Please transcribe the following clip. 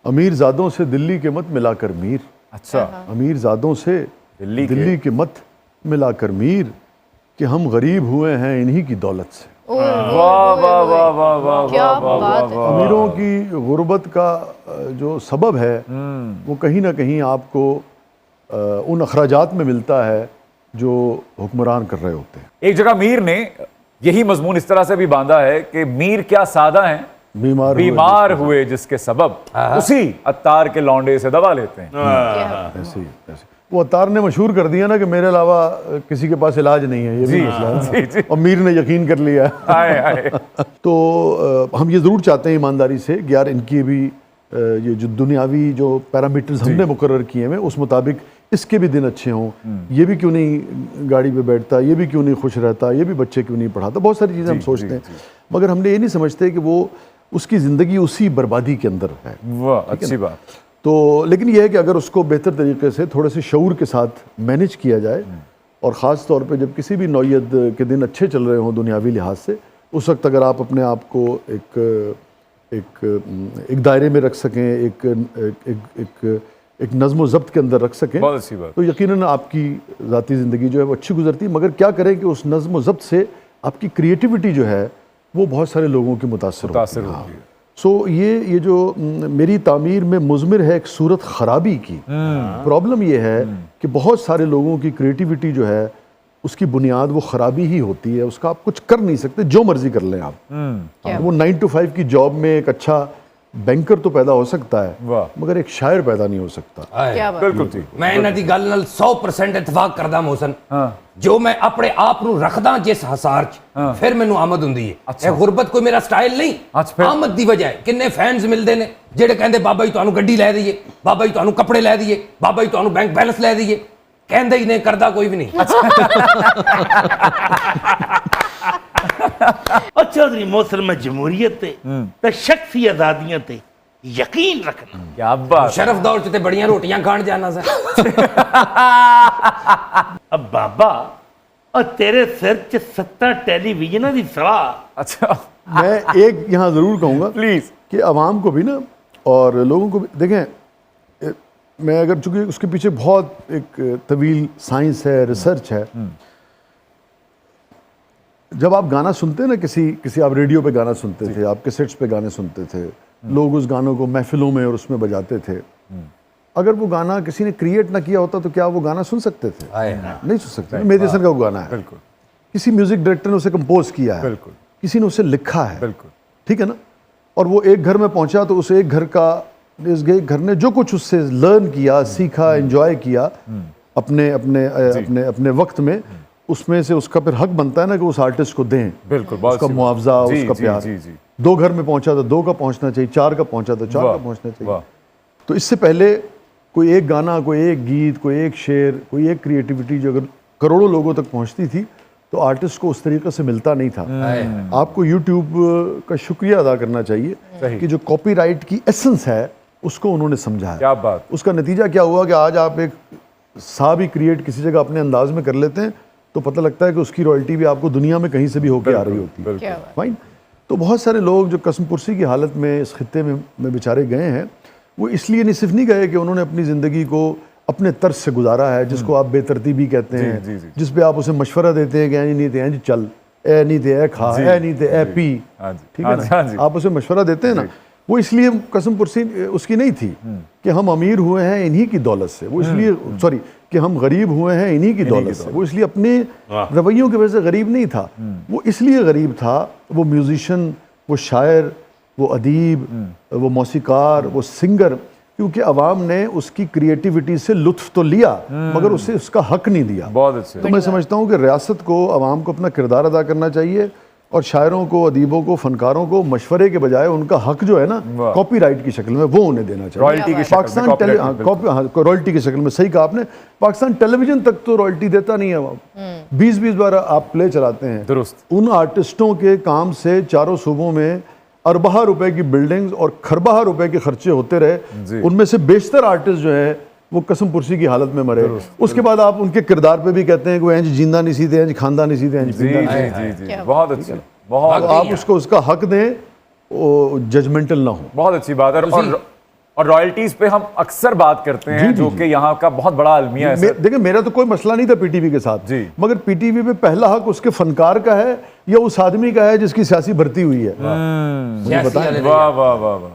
अमीरजादों से दिल्ली के मत मिलाकर मीर। अच्छा, अमीरजादों से दिल्ली के मत मिलाकर मीर, कि हम गरीब हुए हैं इन्हीं की दौलत से। वाह वाह वाह वाह वाह वाह क्या वाह बात है। वाह। अमीरों की गुर्बत का जो सबब है वो कहीं ना कहीं आपको उन अखराजात में मिलता है जो हुक्मरान कर रहे होते हैं। एक जगह मीर ने यही मजमून इस तरह से भी बांधा है कि मीर क्या सादा हैं, बीमार हुए जिसके सबब उसी अत्तार के लौंडे से दवा लेते हैं। ऐसे ही ऐसे वो अत्तार ने मशहूर कर दिया ना कि मेरे अलावा किसी के पास इलाज नहीं है, ये भी मसला है। जी। और मीर ने यकीन कर लिया। आए आए। तो हम ये ज़रूर चाहते हैं ईमानदारी से कि यार इनकी भी ये जो दुनियावी जो पैरामीटर्स हमने मुकर्रर किए हैं उस मुताबिक इसके भी दिन अच्छे हों। ये भी क्यों नहीं गाड़ी पे बैठता, ये भी क्यों नहीं खुश रहता, ये भी बच्चे क्यों नहीं पढ़ाता, बहुत सारी चीज़ें हम सोचते हैं। मगर हमने ये नहीं समझते कि वो उसकी ज़िंदगी उसी बर्बादी के अंदर है। वाह, अच्छी बात। तो लेकिन यह है कि अगर उसको बेहतर तरीके से थोड़े से शऊर के साथ मैनेज किया जाए, और ख़ास तौर पे जब किसी भी नौयत के दिन अच्छे चल रहे हों दुनियावी लिहाज से, उस वक्त अगर आप अपने आप को एक दायरे में रख सकें, एक नज़्म ज़ब्त के अंदर रख सकें, बहुत अच्छी बात। तो यकीनन आपकी ज़ाती ज़िंदगी जो है वो अच्छी गुजरती है। मगर क्या करें कि उस नज़्म ज़ब्त से आपकी क्रिएटिविटी जो है वो बहुत सारे लोगों की मुतासर होती है। सो ये जो मेरी तामीर में मुज़मिर है एक सूरत ख़राबी की। प्रॉब्लम ये है कि बहुत सारे लोगों की क्रिएटिविटी जो है उसकी बुनियाद वो ख़राबी ही होती है। उसका आप कुछ कर नहीं सकते, जो मर्जी कर लें आप। वो 9 to 5 की जॉब में एक अच्छा बैंकर तो पैदा हो सकता है, मगर एक शायर पैदा नहीं हो सकता। बिल्कुल ठीक। मैं इन्हां दी गल नाल 100% इतफाक करदा मोहसन। जो मैं अपने आप नू रखदा जिस हसार च, फिर मैनू आमद हुंदी है। अच्छा। गुरबत कोई मेरा स्टाइल नहीं, आमद दी वजह है। किन्ने फैंस मिलदे ने जेड़े कहंदे बाबा जी तुहानू गड्डी लै दईए, बाबा जी तुहानू कपड़े लै दईए, बाबा जी तुहानू बैंक बैलेंस लै दईए। कहंदे ही नहीं, करदा कोई भी नहीं। और चौधरी मोहसिन में जमहूरियत ते शख्सी आजादियां ते यकीन रखना। क्या बात। शरफ दौर च ते बड़ियां रोटियां खाण जाना सा। अब बाबा और तेरे सिर च 7 टेलीविजन की सवाह। अच्छा, मैं एक यहाँ ज़रूर कहूँगा प्लीज़ कि आवाम को भी ना और लोगों को भी देखें, मैं अगर चूँकि उसके पीछे बहुत एक तवील साइंस है, रिसर्च है। जब आप गाना सुनते हैं ना, किसी आप रेडियो पे गाना सुनते थे, आप कैसेट्स पे गाने सुनते थे, लोग उस गानों को महफिलों में और उसमें बजाते थे। अगर वो गाना किसी ने क्रिएट ना किया होता तो क्या वो गाना सुन सकते थे? नहीं सुन सकते। मेरे जैसे का वो गाना है, बिल्कुल किसी म्यूजिक डायरेक्टर ने उसे कंपोज किया है, बिल्कुल किसी ने उसे लिखा है, बिल्कुल ठीक है ना। और वो एक घर में पहुंचा तो उस एक घर का, इस घर ने जो कुछ उससे लर्न किया, सीखा, एंजॉय किया अपने अपने अपने अपने वक्त में, उसमें से उसका फिर हक बनता है ना कि उस आर्टिस्ट को दें, बिल्कुल उसका मुआवजा, उसका प्यार। 2 घर में पहुंचा तो 2 का पहुंचना चाहिए, 4 का पहुंचा तो 4 का पहुंचना चाहिए। तो इससे पहले कोई एक गाना, कोई एक गीत, कोई एक शेर, कोई एक क्रिएटिविटी जो अगर करोड़ों लोगों तक पहुंचती थी तो आर्टिस्ट को उस तरीके से मिलता नहीं था। आपको यूट्यूब का शुक्रिया अदा करना चाहिए कि जो कॉपीराइट की एसेंस है उसको उन्होंने समझा है। क्या बात। उसका नतीजा क्या हुआ कि आज आप एक सा भी क्रिएट किसी जगह अपने अंदाज में कर लेते हैं तो पता लगता है कि उसकी रॉयल्टी भी आपको दुनिया में कहीं से भी होकर आ रही होती है। फाइन। तो बहुत सारे लोग जो कसम पुरसी की हालत में इस खित्ते में बेचारे गए हैं, वो इसलिए नहीं सिर्फ नहीं गए कि उन्होंने अपनी ज़िंदगी को अपने तर्ज से गुजारा है, जिसको आप बेतरतीबी कहते हैं, जिस पे आप उसे मशवरा देते हैं कि ऐ नहीं थे ऐ चल, ए नहीं थे ए खा, ए नहीं थे ए पी, ठीक है ना, आप उसे मशवरा देते हैं ना। वो इसलिए कसम पुरसी उसकी नहीं थी कि हम अमीर हुए हैं इन्हीं की दौलत से, वो इसलिए सॉरी कि हम गरीब हुए हैं इन्हीं की दौलत से, वो इसलिए अपने रवैयों की वजह से गरीब नहीं था। वो इसलिए गरीब था, वो म्यूजिशियन, वो शायर, वो अदीब, वो मौसीकार, वो सिंगर, क्योंकि अवाम ने उसकी क्रिएटिविटी से लुत्फ तो लिया मगर उसे उसका हक नहीं दिया। बहुत अच्छे। तो मैं समझता हूँ कि रियासत को, अवाम को अपना किरदार अदा करना चाहिए और शायरों को, अदीबों को, फनकारों को मशवरे के बजाय उनका हक जो है ना कॉपीराइट की शक्ल में वो उन्हें देना चाहिए। रॉयल्टी की पाकिस्तान रॉयल्टी की शक्ल में, सही कहा आपने। पाकिस्तान टेलीविजन तक तो रॉयल्टी देता नहीं है। 20-20 बार आप प्ले चलाते हैं, दुरुस्त। उन आर्टिस्टों के काम से चारों सूबों में अरबा रुपए की बिल्डिंग्स और खरबा रुपए के खर्चे होते रहे। उनमें से बेशतर आर्टिस्ट जो है वो कसम पुरसी की हालत में मरे। उसके बाद आप उनके किरदार पे भी कहते हैं कि वो इंज जिंदा नहीं सीधे, इंज खानदान नहीं सीधे। बहुत अच्छी, बहुत आप उसको उसका हक दें, जजमेंटल ना हो। बहुत अच्छी बात है। और और रॉयल्टीज पे हम अक्सर बात करते हैं, जो कि यहाँ का बहुत बड़ा अलमिया है सर। देखिए मेरा तो कोई मसला नहीं था पीटीवी के साथ जी। मगर पीटीवी पे पहला हक उसके फनकार का है या उस आदमी का है जिसकी सियासी भर्ती हुई है? सियासी वाले नहीं वाह वाह वाह वाह।